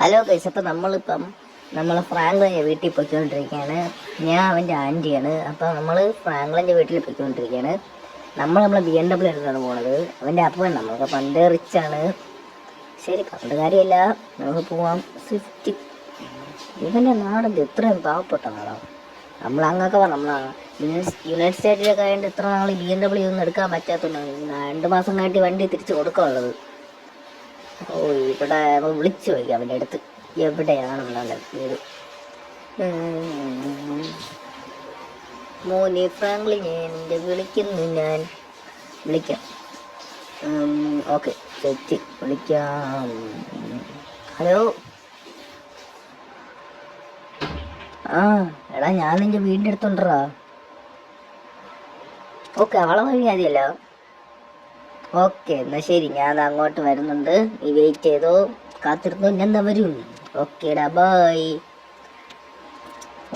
Hello guys, അപ്പം നമ്മൾ ഫ്രാങ്ക്ലിൻ്റെ വീട്ടിൽ പോയിക്കൊണ്ടിരിക്കുകയാണ്. ഞാൻ അവൻ്റെ ആൻറ്റിയാണ്. അപ്പം നമ്മൾ ഫ്രാങ്ക്ലിൻ്റെ വീട്ടിൽ പോയിക്കൊണ്ടിരിക്കുകയാണ്. നമ്മളെ BMW എടുത്താണ് പോണത്. അവൻ്റെ അപ്പം നമ്മളൊക്കെ പണ്ട് റിച്ചാണ്. ശരി, പണ്ട് കാര്യമല്ല, നമുക്ക് പോവാം. സ്വിഫ്റ്റ്. ഇവൻ്റെ നാടെന്ത് ഇത്രയും പാവപ്പെട്ട നാടാണ്. നമ്മളങ്ങൊക്കെ യുണൈറ്റഡ് സ്റ്റേറ്റിലൊക്കെ ആയതുകൊണ്ട് ഇത്ര നാൾ BMW ഒന്നും എടുക്കാൻ പറ്റാത്തതുകൊണ്ട് 2 മാസം കഴിഞ്ഞിട്ട് വണ്ടി തിരിച്ച് കൊടുക്കാനുള്ളത്. ഓ, ഇവിടെ വിളിച്ചു ചോദിക്കാം അവൻ്റെ അടുത്ത് എവിടെയാണെന്നുള്ള വീട്. മോനെ ഫ്രാങ്ക്ലിനെ നിന്റെ വിളിക്കുന്നു, ഞാൻ വിളിക്കാം. ഓക്കെ, തെറ്റി വിളിക്കാം. ഹലോ. എടാ, ഞാൻ നിന്റെ വീടിൻ്റെ അടുത്തുണ്ടറാ. ഓക്കെ, അവളെ വഴി മതിയല്ലോ. ഓക്കെ, എന്നാ ശരി, ഞാൻ അങ്ങോട്ട് വരുന്നുണ്ട്. നീ വെയിറ്റ് ചെയ്തോ, കാത്തിരുന്നു, ഞാൻ എന്താ വരും. ഓക്കേടാ, ബായ്.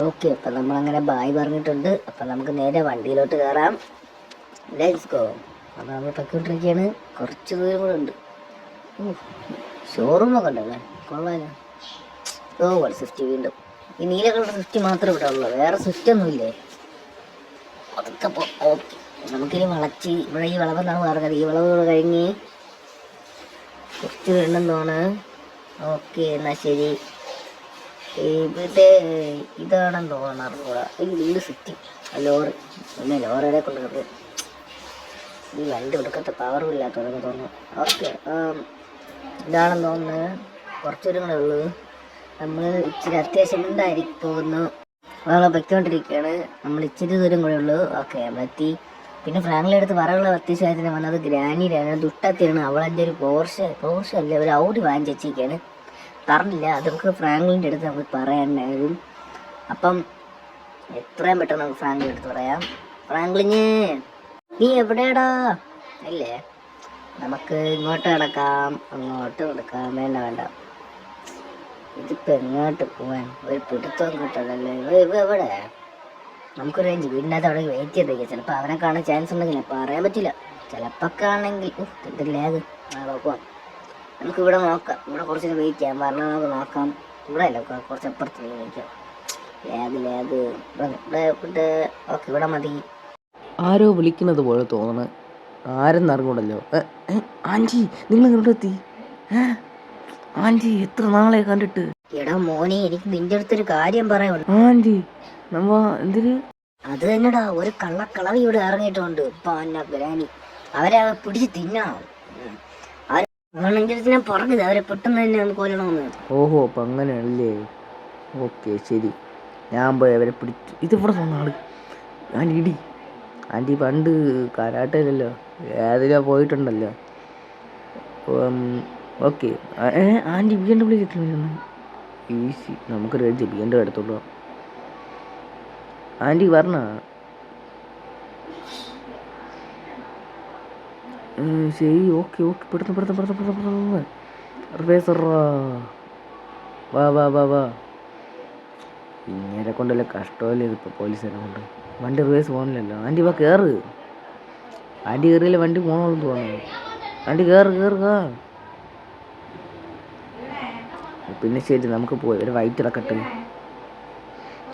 ഓക്കെ, അപ്പം നമ്മളങ്ങനെ ബായ് പറഞ്ഞിട്ടുണ്ട്. അപ്പം നമുക്ക് നേരെ വണ്ടിയിലോട്ട് കയറാം. Let's go. അപ്പം നമ്മൾ പൊയ്ക്കൊണ്ടിരിക്കുകയാണ്. കുറച്ച് ദൂരം കൂടെ ഉണ്ട്. ഷോറൂമൊക്കെ ഉണ്ടല്ലേ, കൊള്ളാലോ. ഓ, സ്വിഫ്റ്റ് വീണ്ടും. ഈ നീല കളർ സ്വിഫ്റ്റ് മാത്രമേ ഇവിടെ ഉള്ളൂ, വേറെ സ്വിഫ്റ്റ് ഒന്നുമില്ലേ? അതൊക്കെ ഓക്കെ. നമുക്കിനി വളച്ച് ഇവിടെ ഈ വളവെന്നാണ് പറഞ്ഞത്. ഈ വളവ് കഴിഞ്ഞ് കുറച്ച് വേണ്ടെന്നാണ്. ഓക്കെ, എന്നാ ശരി. ഇവിടെ ഇതാണെന്ന് തോന്നണം, അറിഞ്ഞൂടാ. ഈ വീട് സിറ്റി ലോറി, പിന്നെ ലോറിയുടെ കൊണ്ട് ഈ വണ്ടി കൊടുക്കത്തെ പവറും ഇല്ലാത്തതൊക്കെ തോന്നുന്നു. ഓക്കെ, ഇതാണെന്ന് തോന്നുന്നു. കുറച്ചൊരു കൂടെ ഉള്ളൂ. നമ്മൾ ഇച്ചിരി അത്യാവശ്യം ഉണ്ടായിരിക്കും പോകുന്നു. നമ്മളെ പൊയ്ക്കൊണ്ടിരിക്കുകയാണ്. നമ്മൾ ഇച്ചിരി ദൂരം കൂടെ ഉള്ളൂ. ഓക്കെ, നമ്മളെത്തി. പിന്നെ ഫ്രാങ്ക്ലിൻ്റെ അടുത്ത് പറയാനുള്ള അത്യാവശ്യത്തിന് വന്നത് ഗ്രാനിയിലാണ്. ദുഷ്ടത്തിയാണ്. അവളെൻ്റെ ഒരു പോർഷ അല്ല, ഒരു ഔഡി വാങ്ങിച്ച് വെച്ചിരിക്കുകയാണ്. പറഞ്ഞില്ല, അത് നമുക്ക് ഫ്രാങ്ക്ലിൻ്റെ അടുത്ത് നമുക്ക് പറയാനുണ്ടായിരുന്നു. അപ്പം എത്രയും പെട്ടെന്ന് നമുക്ക് ഫ്രാങ്ക്ലിൻ്റെ അടുത്ത് പറയാം. ഫ്രാങ്ക്ലിന്, നീ എവിടെയാടാ? അല്ലേ, നമുക്ക് ഇങ്ങോട്ട് കിടക്കാം, അങ്ങോട്ട് കിടക്കാം. വേണ്ട, ഇതിപ്പോൾ എങ്ങോട്ട് പോവാൻ ഒരു പിടുത്തം കിട്ടണല്ലേ. എവിടെ നമുക്കൊരു റേഞ്ച് വീടിനകത്ത് അവിടെ വെയിറ്റ് ചെയ്തേക്കാം. ചിലപ്പോൾ അവനെ കാണാൻ ചാൻസ് ഉണ്ടെങ്കിൽ പറയാൻ പറ്റില്ല. ചിലപ്പോൾ ആണെങ്കിൽ ഇതില്ലാതെ പോവാം. നമുക്കിവിടെ നോക്കാം. ഇവിടെ കുറച്ച് വെയിറ്റ് ചെയ്യാം. പറഞ്ഞാൽ നമുക്ക് നോക്കാം. ഇവിടെ അല്ല, കുറച്ച് അപ്പുറത്ത് വെയിക്കാം. ഇവിടെ ഓക്കെ, ഇവിടെ മതി. ആരോ വിളിക്കുന്നത് പോലെ തോന്നണം. ആരെന്നറിഞ്ഞൂടല്ലോ. ആൻറ്റി, നിങ്ങൾ ഇവിടെ എത്തി? ആൻറ്റി, എത്ര നാളെ കണ്ടിട്ട്. എടാ മോനെ, എനിക്ക് നിന്റെ അടുത്തൊരു കാര്യം പറയാനുണ്ട്. ആൻറ്റി, നമ്മ എന്തിന്? അത് തന്നെടാ, ഒരു കള്ളക്കളവി ഇവിടെ ഇറങ്ങിയിട്ടുണ്ട്. ഗ്രാനി അവരെ പിടിച്ച് തിന്നണം. ഞാൻ പറഞ്ഞത് അവരെ പെട്ടെന്ന് തന്നെ ഒന്ന് കൊല്ലണമെന്ന്. ഓഹോ, അപ്പം അങ്ങനെയല്ലേ. ഓക്കെ, ശരി, ഞാൻ പോയി അവരെ പിടിച്ചു. ഇതിവിടെ വന്ന ആള് ആൻറ്റി ഇടി. ആൻറ്റി പണ്ട് കരാട്ടയിലല്ലോ ഏതിലാ പോയിട്ടുണ്ടല്ലോ. ഓക്കെ, ആൻറ്റി BMW കിട്ടുന്നു. ഈസി, നമുക്ക് റേഞ്ച് BMW എടുത്തോളൂ. ആൻറ്റി പറഞ്ഞ ശരി. ഓക്കെ, പെട്ടെന്ന് റിവേഴ്സറാ. വാ. ഇങ്ങനെ കൊണ്ടല്ലേ കഷ്ടമല്ലേ ഇതിപ്പോൾ പോലീസുകാരെ കൊണ്ട്. വണ്ടി റിവേഴ്സ് പോകണില്ലല്ലോ. ആൻറ്റി വാ, കയറ്. ആൻറ്റി കയറിയില്ല, വണ്ടി പോകണമെന്ന് തോന്നുന്നു. ആൻറ്റി കയറുക. പിന്നെ ശരി, നമുക്ക് പോയി ഒരു വൈറ്റ് ഇറക്കട്ടെ.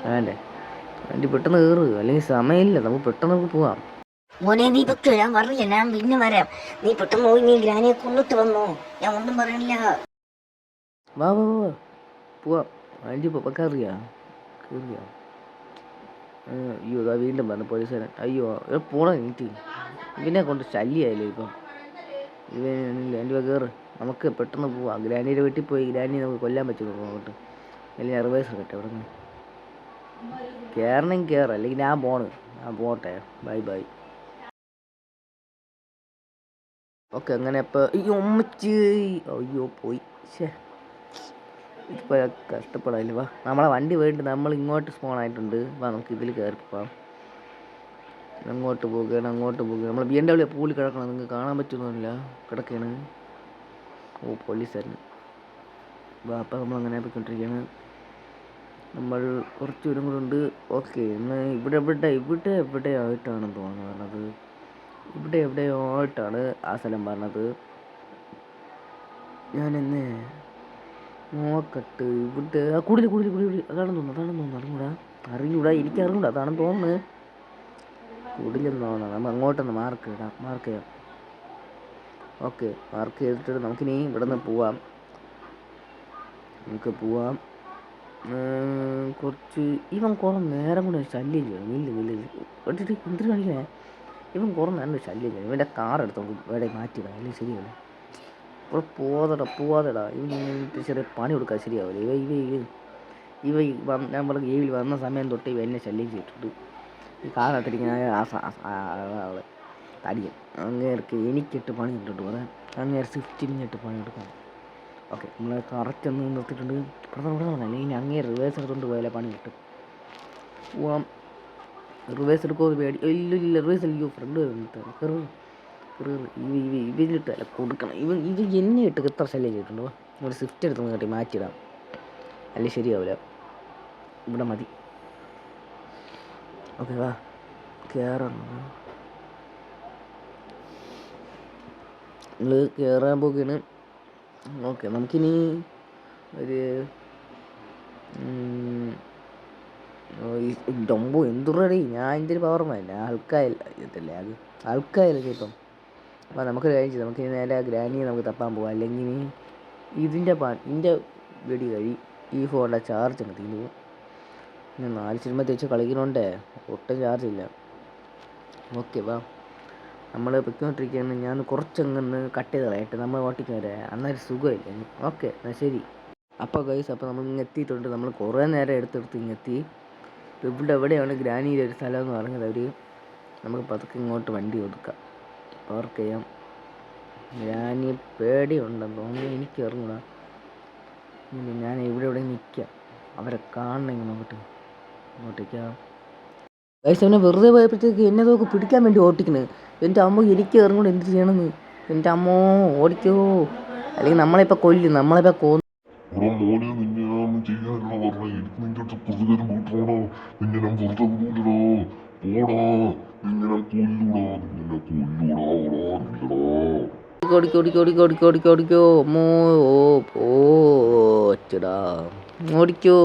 വേണ്ടേ ആൻറ്റി, പെട്ടെന്ന് കയറ്, അല്ലെങ്കിൽ സമയമില്ല. നമുക്ക് പെട്ടെന്ന് പോവാം. മോനെ, നീ പൊക്കോ, ഞാൻ പറഞ്ഞില്ല, ഞാൻ പിന്നെ വരാം. നീ പെട്ടെന്ന് പോയി, നീ ഗ്രാനിയെ കൊന്നിട്ട് വന്നോ. ഞാൻ ഒന്നും പറയണില്ല. വാ പോവാം. ആൻറ്റി കയറിയാ. അയ്യോ, ഇതാ വീണ്ടും പറഞ്ഞു പോലീസുകാരൻ. അയ്യോ, പോണോ നീട്ടി. ഇവനെ കൊണ്ട് ശല്യമായില്ലേ ഇപ്പം. ആൻറ്റി കയറ്, നമുക്ക് പെട്ടെന്ന് പോവാം. ഗ്രാനിയുടെ വീട്ടിൽ പോയി ഗ്രാനി നമുക്ക് കൊല്ലാൻ പറ്റുമോ അങ്ങോട്ട്? അല്ലെങ്കിൽ റിവേഴ്സ് കിട്ടെ ഇവിടെ നിന്ന് കയറണമെങ്കിൽ കയറാം, അല്ലെങ്കിൽ ഞാൻ പോട്ടെ. ബൈ. ഓക്കെ, അങ്ങനെ ഇപ്പോൾ അയ്യോ പോയി. ഇപ്പോൾ കഷ്ടപ്പെടാമല്ലോ. വാ, നമ്മളെ വണ്ടി പോയിട്ട് നമ്മൾ ഇങ്ങോട്ട് സ്പോൺ ആയിട്ടുണ്ട്. വാ, നമുക്ക് ഇതിൽ കയറി പോവാം. അങ്ങോട്ട് പോകുകയാണ്. നമ്മൾ BMW പൂളിൽ കിടക്കണം. നിങ്ങൾക്ക് കാണാൻ പറ്റുന്നില്ല, കിടക്കുകയാണ്. ഓ, പോലീസുകാരൻ. വാ, അപ്പം നമ്മളങ്ങനെ പോയിക്കൊണ്ടിരിക്കുകയാണ്. നമ്മൾ കുറച്ച് ദൂരം കൂടെ ഉണ്ട്. ഓക്കെ, ഇന്ന് ഇവിടെ ആയിട്ടാണെന്ന് തോന്നുന്നു പറഞ്ഞത്. ഇവിടെ എവിടെയോ ആയിട്ടാണ് ആ സ്ഥലം പറഞ്ഞത്. ഞാനെന്ന് നോക്കട്ട് ഇവിടെ കൂടുതൽ കൂടുതൽ കൂടുതൽ അതാണെന്ന് തോന്നുന്നു അറിഞ്ഞൂടാ എനിക്ക് അറിഞ്ഞൂടാ അതാണെന്ന് തോന്നുന്നു. കൂടുതലെന്ന് തോന്നുന്നു. നമ്മൾ അങ്ങോട്ടൊന്ന് മാർക്ക് ചെയ്യാം. ഓക്കെ, മാർക്ക് ചെയ്തിട്ട് നമുക്കിനി ഇവിടെ നിന്ന് പോവാം. കുറച്ച് ഇവൻ കുറേ നേരം കൊണ്ട് ശല്യം ചെയ്യണം. ഇട്ടിട്ട് എന്തിനു കാണിക്കണേ? ഇവൻ കുറേ നേരം ശല്യം ചെയ്യണം. ഇവൻ്റെ കാർ എടുത്ത് നമുക്ക് ഇവിടെ മാറ്റിയിടാം. അല്ലെങ്കിൽ ശരിയല്ലേ? ഇപ്പോൾ പോവാതെടാ. ഇവന് ചെറിയ പണി കൊടുക്കാൻ ശരിയാവില്ല. ഞാൻ പറഞ്ഞ ഗെയിമിൽ വന്ന സമയം തൊട്ട് ഇവ എന്നെ ശല്യം ചെയ്തിട്ടുണ്ട്. ഈ കാറിട്ടിരിക്കുന്ന ആള് തടിയൻ അങ്ങേർക്ക് എനിക്കിട്ട് പണി ഇട്ടിട്ട് പറയാം. അങ്ങേര് സ്വിഫ്റ്റിനിട്ട് പണി എടുക്കാം. ഓക്കെ, നമ്മൾ കറക്റ്റ് ഒന്ന് നിർത്തിയിട്ടുണ്ട്. ഇവിടെ ഇനി അങ്ങേ റിവേഴ്സ് എടുത്തുകൊണ്ട് പോയാലേ പണി കിട്ടും. പോവാം. റിവേഴ്സ് എടുക്കുമോ പേടി? ഇല്ല റിവേഴ്സ് അല്ലയോ ഫ്രണ്ട് ഇവരിട്ടല്ല കൊടുക്കണം. ഇത് എന്നെ ഇട്ട് എത്ര ശല്യം ചെയ്തിട്ടുണ്ടോ? ഒരു സ്വിഫ്റ്റ് എടുത്ത് കേട്ടി മാറ്റിയിടാം. അല്ലേ ശരിയാവില്ല. ഇവിടെ മതി. ഓക്കെ, വാ കയറാം. നമ്മൾ കയറാൻ പോകുകയാണ്. ഓക്കെ, നമുക്കിനി ഒരു ഡൊമ്പോ എന്തുറടി ഞാൻ ഇതിന് പവർമാല്ല ആൾക്കായല്ലേ ഇപ്പം. അപ്പോൾ നമുക്കൊരു കാര്യം ചെയ്യാം. നമുക്ക് നേരെ ഗ്രാനിയെ നമുക്ക് തപ്പാൻ പോകാം. അല്ലെങ്കിൽ ഇതിൻ്റെ വെടി കഴി ഈ ഫോണിൻ്റെ ചാർജ് ഉണ്ട് തീർന്നു. പിന്നെ 4 സിനിമ തേച്ച് കളിക്കണോണ്ടേ ഒട്ടും ചാർജില്ല. ഓക്കെ, വാ നമ്മൾ പൊയ്ക്കൊണ്ടിരിക്കുകയാണ്. ഞാൻ കുറച്ചങ്ങ് കട്ട് ചെയ്ത് കളയട്ടെ. നമ്മൾ ഓട്ടിക്ക് വരെ അന്നേരം സുഖമില്ല. ഓക്കെ, എന്നാൽ ശരി. അപ്പോൾ ഗൈസ്, അപ്പോൾ നമ്മൾ ഇങ്ങ് എത്തിയിട്ടുണ്ട്. നമ്മൾ കുറേ നേരം എടുത്തെടുത്ത് ഇങ്ങെത്തി. ഇവിടെ എവിടെയാണ് ഗ്രാനിയുടെ ഒരു സ്ഥലം എന്ന് പറഞ്ഞത്. നമുക്ക് പതുക്കെ ഇങ്ങോട്ട് വണ്ടി ഒതുക്കാം, പാർക്ക് ചെയ്യാം. ഗ്രാനി പേടിയുണ്ടെന്ന് തോന്നുന്നു, എനിക്ക് ഇറങ്ങൂടാ. ഞാൻ ഇവിടെ നിൽക്കാം, അവരെ കാണണമെങ്കിൽ ഇങ്ങോട്ടേക്കാം. ഗൈസ്, അവനെ വെറുതെ പോയപ്പോഴത്തേക്ക് എന്നെ നോക്ക് പിടിക്കാൻ വേണ്ടി ഓട്ടിക്കുന്നത്. എൻ്റെ അമ്മ എനിക്ക് ഇറങ്ങൂടെ എന്ത് ചെയ്യണമെന്ന്. എൻ്റെ അമ്മോ ഓടിക്കോ, അല്ലെങ്കിൽ നമ്മളിപ്പോൾ കൊല്ലും. നമ്മളിപ്പോൾ മോനെ നിന്നെ ഞാൻ ചെയ്യാനുള്ള പറഞ്ഞ എനിക്ക് നിന്റെ അടുത്ത് പ്രതികരണം വീട്ടണോടാ. നിന്നെ ഞാൻ വെറുതെ വിടൂലടാ. പോടാ, നിന്നെ ഞാൻ കൊല്ലൂടാ. ഓടിക്കോ അമ്മോ. ഓച്ചടാ ഓടിക്കോ.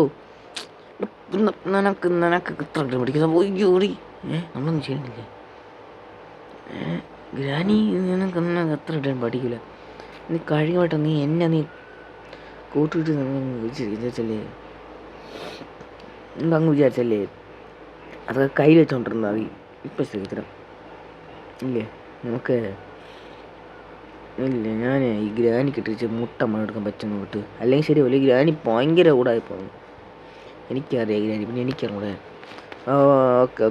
നിനക്ക് ഇത്ര പഠിക്കുന്ന ഓടി. നമ്മളൊന്നും ചെയ്യുന്നില്ല. ഗ്രാനി നിനക്ക് എത്ര ഇടാൻ പഠിക്കില്ല. നീ കഴിയുമായിട്ട് നീ കൂട്ടിയിട്ട് വിചാരിച്ചല്ലേ, അങ്ങ് വിചാരിച്ചല്ലേ അതൊക്കെ കയ്യിൽ വെച്ചോണ്ടിരുന്നാൽ മതി. ഇപ്പം ശരിത്തരം ഇല്ലേ നമുക്ക്? ഇല്ല, ഞാൻ ഈ ഗ്രാനി കിട്ടിച്ച് മുട്ട മണെടുക്കാൻ പറ്റുന്ന വിട്ട്. അല്ലെങ്കിൽ ശരിയല്ല, ഈ ഗ്രാനി ഭയങ്കര കൂടായി പോകുന്നു. എനിക്കറിയാം ഗ്രാനി, പിന്നെ എനിക്കറിയൂടെ. ഓക്കെ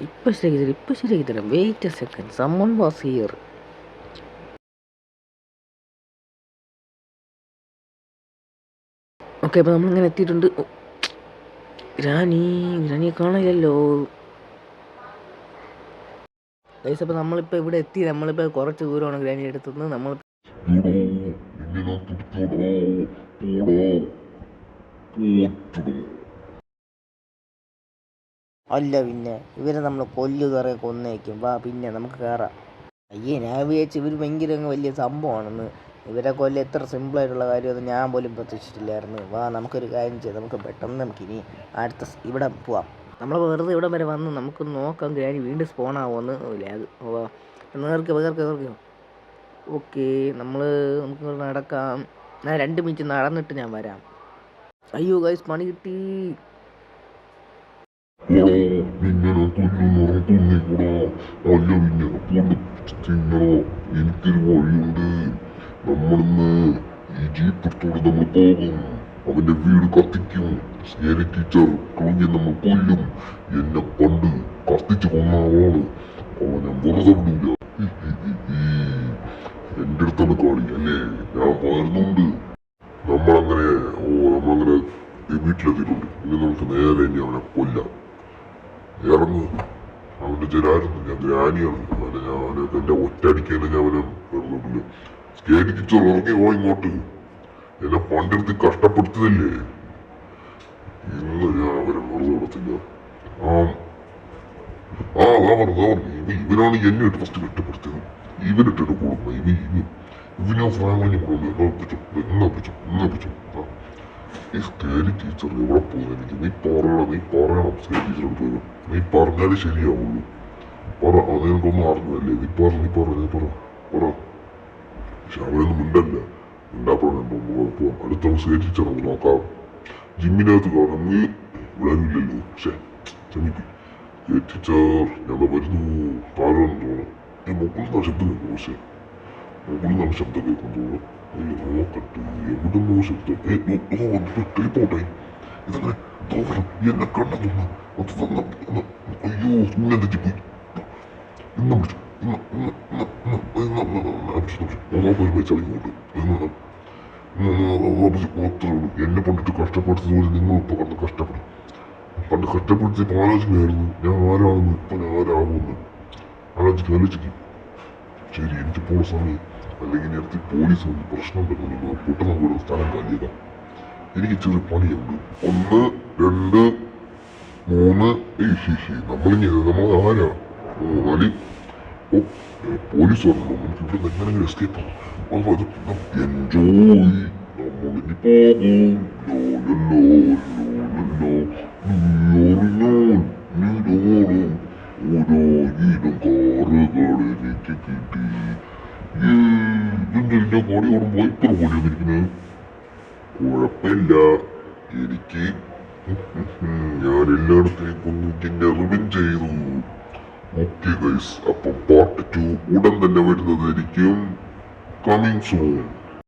ഇപ്പം ശരിയാക്കി തരാം. Wait a second, someone was here. Okay, അപ്പോൾ നമ്മളിങ്ങനെ എത്തിയിട്ടുണ്ട്. ഗ്രാനിയെ കാണില്ലല്ലോ ഗൈസ്. അപ്പോൾ നമ്മളിപ്പോൾ ഇവിടെ എത്തി. നമ്മളിപ്പോൾ കുറച്ച് ദൂരമാണ് ഗ്രാനിയുടെ അടുത്തുനിന്ന്. നമ്മൾ അല്ല പിന്നെ ഇവരെ നമ്മൾ കൊല്ലുകയറ കൊന്നേക്കും. വാ പിന്നെ നമുക്ക് കയറാം. ഞാൻ വിചാരിച്ചു ഇവർ ഭയങ്കര വലിയ സംഭവമാണെന്ന്. ഇവരെ കൊല്ലം എത്ര സിമ്പിളായിട്ടുള്ള കാര്യമൊന്നും ഞാൻ പോലും പ്രതീക്ഷിച്ചിട്ടില്ലായിരുന്നു. വാ നമുക്കൊരു കാര്യം ചെയ്യാം. നമുക്ക് പെട്ടെന്ന് നമുക്കിനി അടുത്ത ഇവിടെ പോവാം. നമ്മൾ വെറുതെ ഇവിടെ വരെ വന്ന് നമുക്ക് നോക്കാം ഗ്രാനി വീണ്ടും സ്പോണാവുമെന്ന്. ലാഗ് വേർക്കോ. ഓക്കെ, നമുക്ക് നടക്കാം. ഞാൻ 2 മിനിറ്റ് നടന്നിട്ട് ഞാൻ വരാം. അയ്യോ ഗൈസ്, പണി കിട്ടി. എനിക്കൊരു വഴിയുണ്ട്. നമ്മളിന്ന് ഈ ജീപ്പ് എടുത്തോണ്ട് നമ്മൾ പോകും. അവന്റെ വീട് കത്തിക്കും. സ്നേഹ ടീച്ചർ കളഞ്ഞ് നമ്മൾ കൊല്ലും. എന്നെ പണ്ട് കത്തിച്ച് കൊന്ന ആളാണ്. അവൻ ഞാൻ വെറുതെ വിടില്ല. എന്റെ അടുത്താണ് കളി അല്ലേ? ഞാൻ പറയുന്നുണ്ട്. നമ്മളങ്ങനെ വീട്ടിലെത്തിയിട്ടുണ്ട്. ഇനി നമുക്ക് നേരെ ഇനി അവനെ കൊല്ലാം. ഇറങ്ങ്. അവന്റെ ജനായിരുന്നു, ഞാൻ ഗ്രാനിയാണ്. അവനെ എന്റെ ഒറ്റയടിക്കല് ഞാൻ അവനെ വെറുതെ സ്കേറ്റ് ടീച്ചർ ഇറങ്ങി പോ ഇങ്ങോട്ട്. എന്നെ പണ്ടെടുത്ത് കഷ്ടപ്പെടുത്തതല്ലേ. ഇന്ന് ഞാൻ അവരെ വെറുതെ വിടത്തില്ല. ഇവനാണ് എന്നെ ഇട്ട് ഫസ്റ്റ് കഷ്ടപ്പെടുത്തിയത്. ഇവനിട്ടിട്ട് കൊടുക്കണം. ഇതിനെ ഫ്രാങ്ക്ലിനെ കൊണ്ടുവന്നു എന്നാ പിടിച്ചു ഈ സ്കേലി ടീച്ചർ എവിടെ പോകുന്നു എനിക്ക് നീ പറയണം സ്കേലി ടീച്ചറോട് പോയി നീ പറഞ്ഞാലേ ശരിയാവുള്ളൂ പറ അത് എനിക്കൊന്നും അറിഞ്ഞല്ലേ നീ പറ പക്ഷെ അവരൊന്നും മിണ്ടപ്പോഴാണ് പോവാം അടുത്ത സ്കേലി ടീച്ചർ നമുക്ക് നോക്കാം ജിമ്മിനകത്ത് കാണാം നീ ഇവിടെ ഇല്ലല്ലോ പക്ഷേ ക്ഷമിക്കും സ്കേലി ടീച്ചർ ഞാൻ വരുന്നു താഴെന്ന് തോന്നുന്നു ഞാൻ മുകളിൽ നിന്നാണ് ശബ്ദം കേൾക്കുന്നു പക്ഷേ മുകളിൽ നിന്നാണ് ശബ്ദം കേൾക്കുന്നു നോക്കട്ടെ എവിടുന്നോ ശബ്ദം ടെലിപ്പോർട്ടായി ഇതങ്ങനെ തോന്നണം എന്നെ കണ്ടെത്തുന്നു അത് തന്ന അയ്യോ ഇന്നെ തെറ്റിപ്പോയി ഇന്ന പിടിച്ചു ചളിങ്ങോട്ട് മാത്രമേ ഉള്ളൂ എന്നെ പണ്ടിട്ട് കഷ്ടപ്പെടുത്തതുപോലെ നിങ്ങളിപ്പോൾ കണ്ട് കഷ്ടപ്പെടും പണ്ട് കഷ്ടപ്പെടുത്തിയപ്പോൾ ആലോചനയായിരുന്നു ഞാൻ ആരാണെന്ന് ഇപ്പം ഞാൻ ആരാകുമെന്ന് ആലോചിക്കും ശരി എനിക്കിപ്പോൾ സമയം അല്ലെങ്കിൽ നേരത്തെ പോലീസ് വന്ന് പ്രശ്നം ഉണ്ടെന്ന് പെട്ടെന്ന് കൂടെ സ്ഥലം കാലിയേക്കാം എനിക്ക് ചെറിയ പണിയുണ്ട് 1 2 3 നമ്മൾ ആരാ 4 പോലീസ് വന്നു നമുക്ക് ഇവിടെ എങ്ങനെങ്കിലും എസ്കേപ്പ് ആവും അത് എൻജോയ് നമ്മളിനി പോകും എനിക്ക് കിട്ടി ഇതിന്റെ കോടി ഓടുമ്പോ ഇത്ര കോടി വന്നിരിക്കുന്നത് കുഴപ്പമില്ല എനിക്ക് ഞാൻ എല്ലായിടത്തേക്കും കുഞ്ഞിന്റെ റിവിൻ ചെയ്തു ഓക്കെ ഗൈസ് അപ്പം പാർട്ട് 2 ഉടൻ തന്നെ വരുന്നതായിരിക്കും കമ്മിങ് സൂൺ